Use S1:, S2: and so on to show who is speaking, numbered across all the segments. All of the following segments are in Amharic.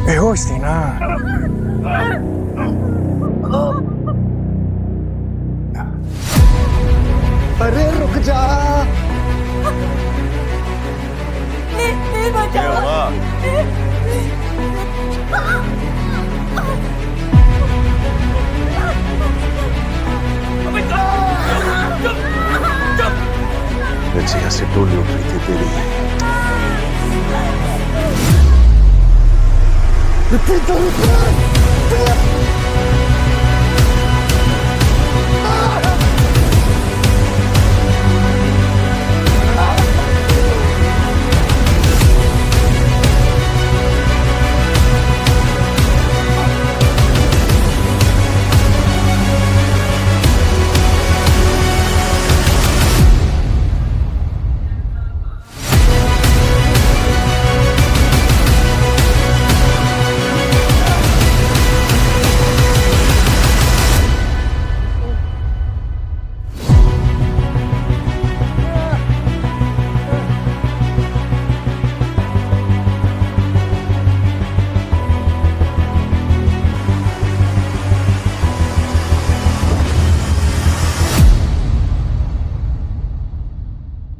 S1: Hostina.
S2: अरे रुक जा।
S3: Let's see, डोली उठ रही थी तेरी।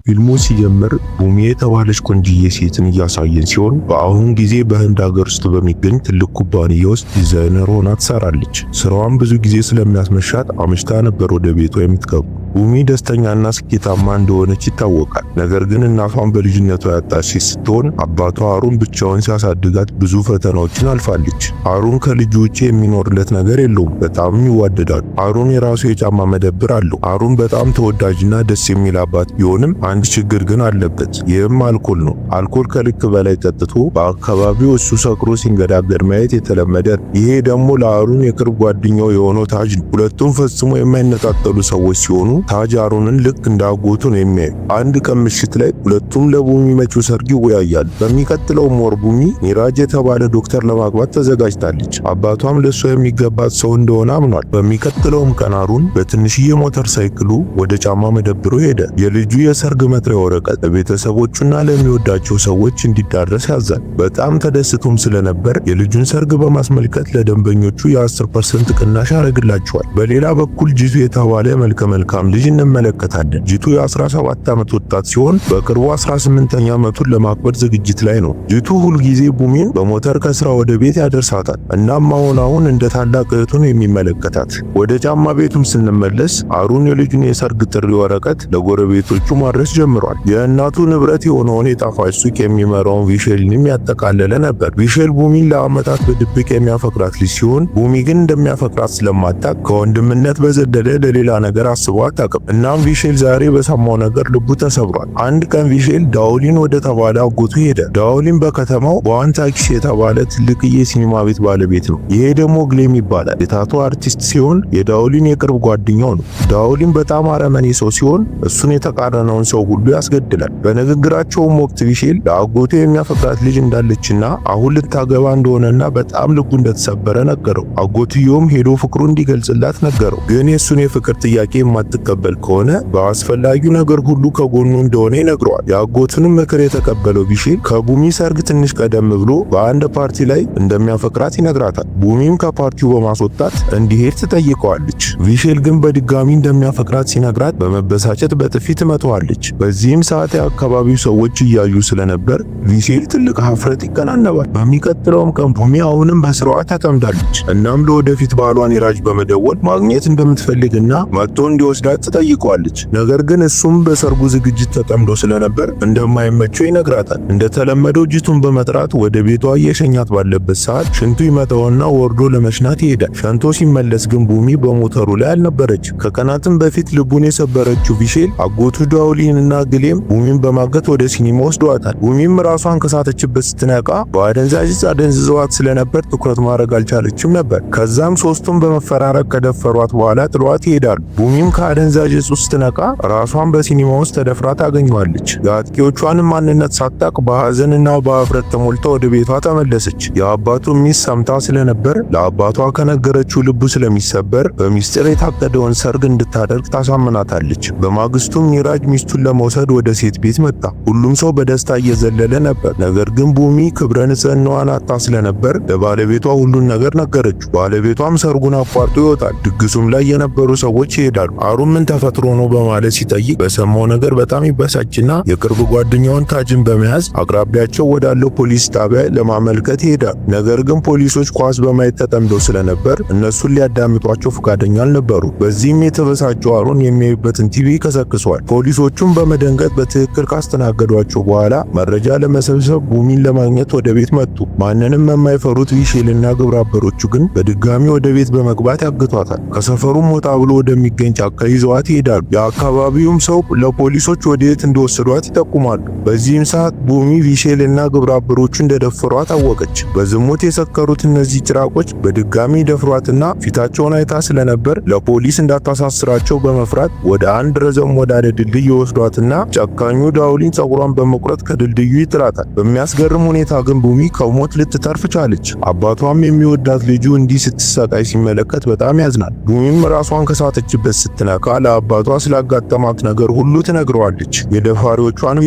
S3: ፊልሙ ሲጀምር ቡሚ የተባለች ቆንጅዬ ሴትን እያሳየን ሲሆን በአሁን ጊዜ በህንድ ሀገር ውስጥ በሚገኝ ትልቅ ኩባንያ ውስጥ ዲዛይነር ሆና ትሰራለች። ስራዋን ብዙ ጊዜ ስለሚያስመሻት አምሽታ ነበር ወደ ቤቷ የምትገቡ። ቡሚ ደስተኛና ስኬታማ እንደሆነች ይታወቃል። ነገር ግን እናቷን በልጅነቷ ያጣች ስትሆን አባቷ አሩን ብቻውን ሲያሳድጋት ብዙ ፈተናዎችን አልፋለች። አሩን ከልጁ ውጪ የሚኖርለት ነገር የለውም። በጣም ይዋደዳሉ። አሩን የራሱ የጫማ መደብር አለው። አሩን በጣም ተወዳጅና ደስ የሚል አባት ቢሆንም አንድ ችግር ግን አለበት። ይህም አልኮል ነው። አልኮል ከልክ በላይ ጠጥቶ በአካባቢው እሱ ሰክሮ ሲንገዳገድ ማየት የተለመደ። ይሄ ደግሞ ለአሩን የቅርብ ጓደኛው የሆነው ታጅ ነው። ሁለቱም ፈጽሞ የማይነጣጠሉ ሰዎች ሲሆኑ ታጅ አሩንን ልክ እንዳጎቱ ነው የሚያዩ። አንድ ቀን ምሽት ላይ ሁለቱም ለቡሚ መጪው ሰርግ ይወያያሉ። በሚቀጥለው ወር ቡሚ ኒራጅ የተባለ ዶክተር ለማግባት ተዘጋጅታለች። አባቷም ለሷ የሚገባት ሰው እንደሆነ አምኗል። በሚቀጥለውም ቀን አሩን በትንሽዬ ሞተር ሳይክሉ ወደ ጫማ መደብሩ ሄደ። የልጁ የሰርግ መጥሪያ ወረቀት ለቤተሰቦቹና ለሚወዳቸው ሰዎች እንዲዳረስ ያዛል። በጣም ተደስቶም ስለነበር የልጁን ሰርግ በማስመልከት ለደንበኞቹ የ10% ቅናሽ ያደርግላቸዋል። በሌላ በኩል ጂቱ የተባለ መልከ መልካም ልጅ እንመለከታለን። ጂቱ የ17 ዓመት ወጣት ሲሆን በቅርቡ 18ኛ ዓመቱን ለማክበር ዝግጅት ላይ ነው። ጂቱ ሁልጊዜ ቡሚን በሞተር ከስራ ወደ ቤት ያደርሳታል። እናም አሁን እንደ ታላቅ እህቱ ነው የሚመለከታት። ወደ ጫማ ቤቱም ስንመለስ አሩን የልጁን የሰርግ ጥሪ ወረቀት ለጎረቤቶቹ ማድረስ ጀምሯል። የእናቱ ንብረት የሆነውን የጣፋጭ ሱቅ የሚመራውን ቪሼልንም ያጠቃለለ ነበር። ቪሼል ቡሚን ለዓመታት በድብቅ የሚያፈቅራት ልጅ ሲሆን ቡሚ ግን እንደሚያፈቅራት ስለማታውቅ ከወንድምነት በዘለለ ለሌላ ነገር አስቧል አታውቅም። እናም ቪሼል ዛሬ በሰማው ነገር ልቡ ተሰብሯል። አንድ ቀን ቪሼል ዳውሊን ወደ ተባለ አጎቱ ሄደ። ዳውሊን በከተማው በዋንታኪስ የተባለ ትልቅዬ ሲኒማ ቤት ባለቤት ነው። ይሄ ደግሞ ግሌም ይባላል። የታቶ አርቲስት ሲሆን የዳውሊን የቅርብ ጓደኛው ነው። ዳውሊን በጣም አረመኔ ሰው ሲሆን እሱን የተቃረነውን ሰው ሁሉ ያስገድላል። በንግግራቸውም ወቅት ቪሼል ለአጎቱ የሚያፈቅራት ልጅ እንዳለችና አሁን ልታገባ እንደሆነና በጣም ልቡ እንደተሰበረ ነገረው። አጎትየውም ሄዶ ፍቅሩ እንዲገልጽላት ነገረው። ግን የሱን የፍቅር ጥያቄ የማትቀበል ከሆነ በአስፈላጊው ነገር ሁሉ ከጎኑ እንደሆነ ይነግረዋል። የአጎቱንም ምክር የተቀበለው ቪሼል ከቡሚ ሰርግ ትንሽ ቀደም ብሎ በአንድ ፓርቲ ላይ እንደሚያፈቅራት ይነግራታል። ቡሚም ከፓርቲው በማስወጣት እንዲሄድ ትጠይቀዋለች። ቪሼል ግን በድጋሚ እንደሚያፈቅራት ሲነግራት በመበሳጨት በጥፊ ትመታዋለች። በዚህም ሰዓት የአካባቢው ሰዎች እያዩ ስለነበር ቪሼል ትልቅ ሀፍረት ይከናነባል። በሚቀጥለውም ቀን ቡሚ አሁንም በስራዋ ተጠምዳለች። እናም ለወደፊት ባሏ ኒራጅ በመደወል ማግኘት እንደምትፈልግና መጥቶ እንዲወስዳት ትጠይቀዋለች። ነገር ግን እሱም በሰርጉ ዝግጅት ተጠምዶ ስለነበር እንደማይመቸው ይነግራታል። እንደተለመደው ጂቱን በመጥራት ወደ ቤቷ እየሸኛት ባለበት ሰዓት ሽንቱ ይመጣውና ወርዶ ለመሽናት ይሄዳል። ሸንቶ ሲመለስ ግን ቡሚ በሞተሩ ላይ አልነበረች። ከቀናትም በፊት ልቡን የሰበረችው ቪሼል አጎቱ ዳውሊንና ግሌም ቡሚን በማገት ወደ ሲኒማ ወስደዋታል። ቡሚም ራሷን ከሳተችበት ስትነቃ በአደንዛዥ ዕፅ አደንዝዘዋት ስለነበር ትኩረት ማድረግ አልቻለችም ነበር። ከዛም ሶስቱም በመፈራረቅ ከደፈሯት በኋላ ጥሏት ይሄዳሉ። ቡሚም ከአደንዛዥ እጽ ውስጥ ነቃ ራሷን በሲኒማ ውስጥ ተደፍራ ታገኘዋለች። የአጥቂዎቿንም ማንነት ሳታቅ በሐዘንና በአፍረት ተሞልታ ወደ ቤቷ ተመለሰች። የአባቱ ሚስት ሰምታ ስለነበር ለአባቷ ከነገረችው ልቡ ስለሚሰበር በሚስጥር የታቀደውን ሰርግ እንድታደርግ ታሳምናታለች። በማግስቱም ሚራጅ ሚስቱን ለመውሰድ ወደ ሴት ቤት መጣ። ሁሉም ሰው በደስታ እየዘለለ ነበር። ነገር ግን ቡሚ ክብረ ንጽህናዋን አጣ ስለነበር ለባለቤቷ ሁሉን ነገር ነገረችው። ባለቤቷም ሰርጉን አቋርጦ ይወጣል። ድግሱም ላይ የነበሩ ሰዎች ይሄዳሉ። አሩን ምን ተፈጥሮ ነው በማለት ሲጠይቅ በሰማው ነገር በጣም ይበሳጭና የቅርብ ጓደኛውን ታጅን በመያዝ አቅራቢያቸው ወዳለው ፖሊስ ጣቢያ ለማመልከት ይሄዳል። ነገር ግን ፖሊሶች ኳስ በማየት ተጠምደው ስለነበር እነሱን ሊያዳምጧቸው ፈቃደኛ አልነበሩ። በዚህም የተበሳጨው አሩን የሚያዩበትን ቲቪ ከሰክሷል። ፖሊሶቹም በመደንገጥ በትክክል ካስተናገዷቸው በኋላ መረጃ ለመሰብሰብ ቡሚን ለማግኘት ወደ ቤት መጡ። ማንንም የማይፈሩት ቪሼልና ግብረ አበሮቹ ግን በድጋሚ ወደ ቤት በመግባት ያግቷታል። ከሰፈሩም ወጣ ብሎ ወደሚገኝ ጫካ ይዘዋት ይሄዳሉ። የአካባቢውም ሰው ለፖሊሶች ወዴት እንደወሰዷት ይጠቁማሉ። በዚህም ሰዓት ቡሚ ቪሼልና ግብረ አበሮቹ እንደደፈሯት አወቀች። በዝሙት የሰከሩት እነዚህ ጭራቆች በድጋሚ ደፍሯትና ፊታቸውን አይታ ስለነበር ለፖሊስ እንዳታሳስራቸው በመፍራት ወደ አንድ ረዘም ወዳለ ድልድይ ይወስዷትና ጨካኙ ዳውሊን ጸጉሯን በመቁረጥ ከድልድዩ ይጥላታል። በሚያስገርም ሁኔታ ግን ቡሚ ከሞት ልትተርፍ ቻለች። አባቷም የሚወዳት ልጁ እንዲህ ስትሰቃይ ሲመለከት በጣም ያዝናል። ቡሚም ራሷን ከሳተችበት ስትነቃ ለአባቷ ስላጋጠማት ነገር ሁሉ ትነግረዋለች። የደፋሪዎቿን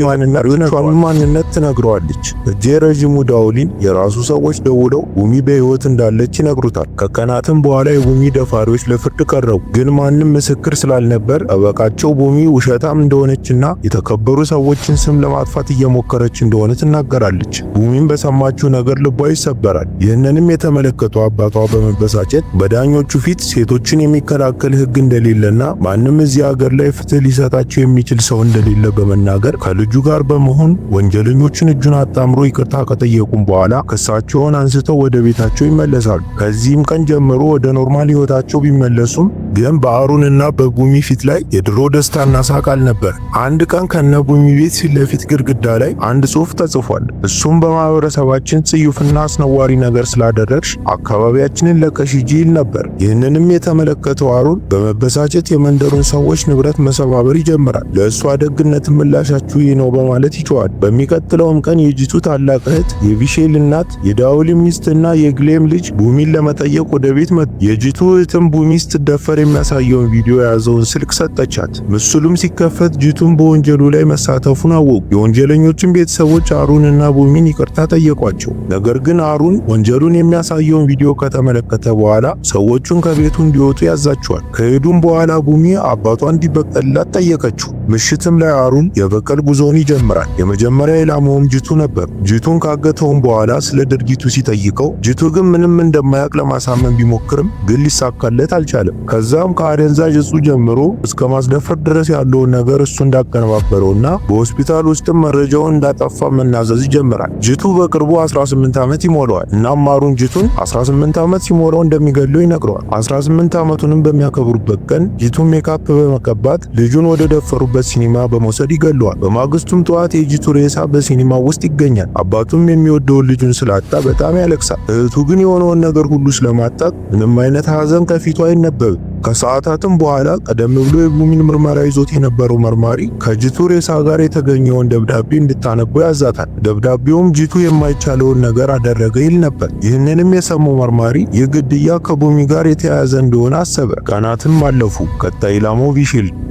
S3: ማንነት ትነግረዋለች። እጀ ረዥሙ ዳውሊን የራሱ ሰዎች ደውለው ቡሚ በህይወት እንዳለች ይነግሩታል። ከቀናትም በኋላ የቡሚ ደፋሪዎች ለፍርድ ቀረቡ። ግን ማንም ምስክር ስላልነበር ጠበቃቸው ቡሚ ውሸታም እንደሆነችና የተከበሩ ሰዎችን ስም ለማጥፋት እየሞከረች እንደሆነ ትናገራለች። ቡሚም በሰማችው ነገር ልቧ ይሰበራል። ይህንንም የተመለከቱ አባቷ በመበሳጨት በዳኞቹ ፊት ሴቶችን የሚከላከል ህግ እንደሌለና ማንም እዚህ ሀገር ላይ ፍትህ ሊሰጣቸው የሚችል ሰው እንደሌለ በመናገር ከልጁ ጋር በመሆን ወንጀለኞችን እጁን አጣምሮ ይቅርታ ከጠየቁም በኋላ ክሳቸውን አንስተው ወደ ቤታቸው ይመለሳሉ። ከዚህም ቀን ጀምሮ ወደ ኖርማል ህይወታቸው ቢመለሱም ግን በአሩንና በቡሚ ፊት ላይ የድሮ ደስታና ሳቅ አልነበር። አንድ ቀን ከነ ቡሚ ቤት ፊት ለፊት ግድግዳ ላይ አንድ ጽሑፍ ተጽፏል። እሱም በማህበረሰባችን ጽዩፍና አስነዋሪ ነገር ስላደረግሽ አካባቢያችንን ለቀሽ ሂጂ ይል ነበር። ይህንንም የተመለከተው አሩን በመበሳጨት የመንደሩን ሰዎች ንብረት መሰባበር ይጀምራል። ለእሷ ደግነት ምላሻችሁ ይህ ነው በማለት ይጮሃል። በሚቀጥለውም ቀን የጂቱ ታላቅ እህት የቪሼል እናት የዳውሊ ሚስትና የግሌም ልጅ ቡሚን ለመጠየቅ ወደ ቤት መጡ። የጂቱ እህትም ቡሚ ስትደፈር የሚያሳየውን ቪዲዮ የያዘውን ስልክ ሰጠቻት። ምስሉም ሲከፈት ጂቱን በወንጀሉ ላይ መሳተፉን አወቁ። የወንጀለኞችን ቤተሰቦች አሩንና ቡሚን ይቅርታ ጠየቋቸው። ነገር ግን አሩን ወንጀሉን የሚያሳየውን ቪዲዮ ከተመለከተ በኋላ ሰዎቹን ከቤቱ እንዲወጡ ያዛቸዋል። ከሄዱም በኋላ ቡሚ አባቷ እንዲበቀልላት ጠየቀችው። ምሽትም ላይ አሩን የበቀል ጉዞውን ይጀምራል። የመጀመሪያ ኢላማውም ጂቱ ነበር። ጂቱን ካገተውም በኋላ ስለ ድርጊቱ ሲጠይቀው ጂቱ ግን ምንም እንደማያውቅ ለማሳመን ቢሞክርም ግን ሊሳካለት አልቻለም። ከዛም ከአደንዛዥ እጹ ጀምሮ እስከ ማስደፈር ድረስ ያለውን ነገር እሱ እንዳቀነባበረውና በሆስፒታል ውስጥም መረጃውን እንዳጠፋ መናዘዝ ይጀምራል። ጂቱ በቅርቡ 18 ዓመት ይሞላዋል። እናም አሩን ጂቱን 18 ዓመት ሲሞላው እንደሚገለው ይነግረዋል። 18 ዓመቱንም በሚያከብሩበት ቀን ጂቱን ሜካፕ በመቀባት ልጁን ወደ ደፈሩበት ሲኒማ በመውሰድ ይገለዋል። በማግስቱም ጠዋት የጂቱ ሬሳ በሲኒማ ውስጥ ይገኛል። አባቱም የሚወደውን ልጁን ስላጣ በጣም ያለቅሳል። እህቱ ግን የሆነውን ነገር ሁሉ ስለማጣት ምንም አይነት ሐዘን ከፊቷ አይነበብም። ከሰዓታትም በኋላ ቀደም ብሎ የቡሚን ምርመራ ይዞት የነበረው መርማሪ ከጂቱ ሬሳ ጋር የተገኘውን ደብዳቤ እንድታነበው ያዛታል። ደብዳቤውም ጂቱ የማይቻለውን ነገር አደረገ ይል ነበር። ይህንንም የሰማው መርማሪ ይህ ግድያ ከቡሚ ጋር የተያያዘ እንደሆነ አሰበ። ቀናትም አለፉ። ቀጣይ ኢላማው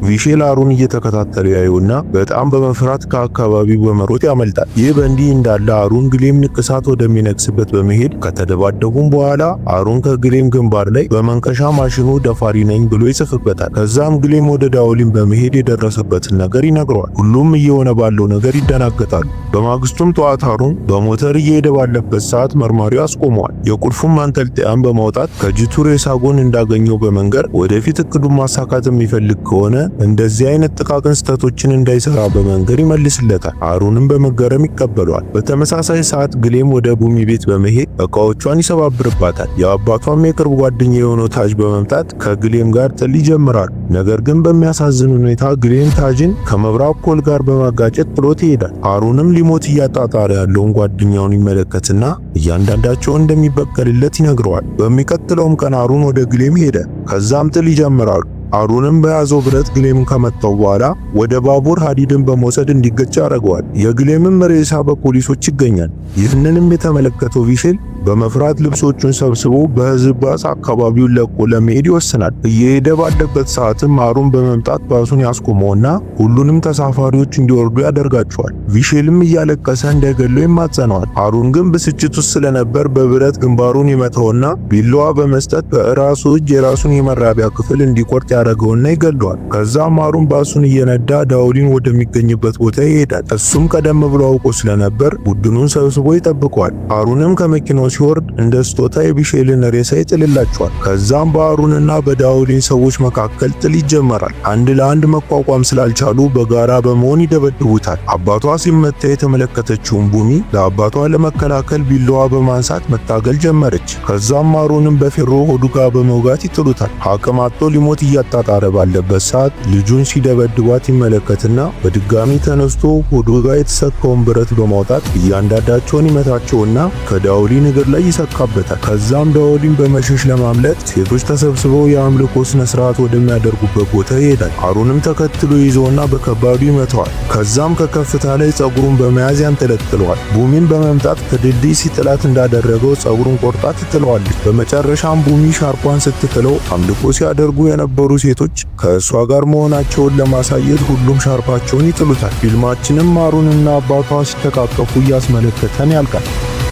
S3: ቪሼል አሩን እየተከታተለ ያየውና በጣም በመፍራት ከአካባቢው በመሮጥ ያመልጣል። ይህ በእንዲህ እንዳለ አሩን ግሌም ንቅሳት ወደሚነቅስበት በመሄድ ከተደባደቡም በኋላ አሩን ከግሌም ግንባር ላይ በመንቀሻ ማሽኑ ደፋሪ ነኝ ብሎ ይጽፍበታል። ከዛም ግሌም ወደ ዳውሊን በመሄድ የደረሰበትን ነገር ይነግረዋል። ሁሉም እየሆነ ባለው ነገር ይደናገጣሉ። በማግስቱም ጠዋት አሩን በሞተር እየሄደ ባለበት ሰዓት መርማሪው አስቆመዋል። የቁልፉን ማንጠልጠያን በማውጣት ከጂቱ ሬሳ ጎን እንዳገኘው በመንገር ወደፊት እቅዱን ማሳካት የሚፈልግ ከሆነ እንደዚህ አይነት ጥቃቅን ስህተቶችን እንዳይሰራ በመንገር ይመልስለታል። አሩንም በመገረም ይቀበለዋል። በተመሳሳይ ሰዓት ግሌም ወደ ቡሚ ቤት በመሄድ እቃዎቿን ይሰባብርባታል። የአባቷም የቅርብ ጓደኛ የሆነው ታጅ በመምጣት ከግሌም ጋር ጥል ይጀምራሉ። ነገር ግን በሚያሳዝን ሁኔታ ግሌም ታጅን ከመብራት ፖል ጋር በማጋጨት ጥሎት ይሄዳል። አሩንም ሊሞት እያጣጣረ ያለውን ጓደኛውን ይመለከትና እያንዳንዳቸውን እንደሚበቀልለት ይነግረዋል። በሚቀጥለውም ቀን አሩን ወደ ግሌም ሄደ። ከዛም ጥል ይጀምራሉ። አሩንም በያዘው ብረት ግሌምን ከመታው በኋላ ወደ ባቡር ሀዲድን በመውሰድ እንዲገጭ ያደርገዋል። የግሌምም ሬሳ በፖሊሶች ይገኛል። ይህንንም የተመለከተው ቪሼል በመፍራት ልብሶቹን ሰብስቦ በህዝብ ባስ አካባቢውን ለቆ ለመሄድ ይወስናል። እየሄደ ባለበት ሰዓትም አሩን በመምጣት ባሱን ያስቆመውና ሁሉንም ተሳፋሪዎች እንዲወርዱ ያደርጋቸዋል። ቪሼልም እያለቀሰ እንዳይገለው ይማጸነዋል። አሩን ግን ብስጭት ውስጥ ስለነበር በብረት ግንባሩን ይመታውና ቢላዋ በመስጠት በራሱ እጅ የራሱን የመራቢያ ክፍል እንዲቆርጥ ያደርገውና ይገለዋል። ከዛም አሩን ባሱን እየነዳ ዳውሊን ወደሚገኝበት ቦታ ይሄዳል። እሱም ቀደም ብሎ አውቆ ስለነበር ቡድኑን ሰብስቦ ይጠብቀዋል። አሩንም ከመኪናው ሲወርድ እንደ ስጦታ የቪሼልን ሬሳ ይጥልላቸዋል። ከዛም በአሩንና በዳውሊን ሰዎች መካከል ጥል ይጀመራል። አንድ ለአንድ መቋቋም ስላልቻሉ በጋራ በመሆን ይደበድቡታል። አባቷ ሲመታ የተመለከተችውን ቡሚ ለአባቷ ለመከላከል ቢላዋ በማንሳት መታገል ጀመረች። ከዛም አሩንም በፌሮ ሆዱ ጋር በመውጋት ይጥሉታል። አቅም አጥቶ ሊሞት እያጣጣረ ባለበት ሰዓት ልጁን ሲደበድቧት ይመለከትና በድጋሚ ተነስቶ ሆዱ ጋር የተሰካውን ብረት በማውጣት እያንዳንዳቸውን ይመታቸውና ከዳውሊን እግር ላይ ይሰካበታል። ከዛም ዳውሊን በመሸሽ ለማምለጥ ሴቶች ተሰብስበው የአምልኮ ስነ ስርዓት ወደሚያደርጉበት ቦታ ይሄዳል። አሩንም ተከትሎ ይዘውና በከባዱ ይመታዋል። ከዛም ከከፍታ ላይ ጸጉሩን በመያዝ ያንጠለጥለዋል። ቡሚን በመምጣት ከድልድይ ሲጥላት እንዳደረገው ጸጉሩን ቆርጣ ትጥለዋለች። በመጨረሻም ቡሚ ሻርፓን ስትጥለው አምልኮ ሲያደርጉ የነበሩ ሴቶች ከእሷ ጋር መሆናቸውን ለማሳየት ሁሉም ሻርፓቸውን ይጥሉታል። ፊልማችንም አሩንና አባቷ ሲተቃቀፉ እያስመለከተን ያልቃል።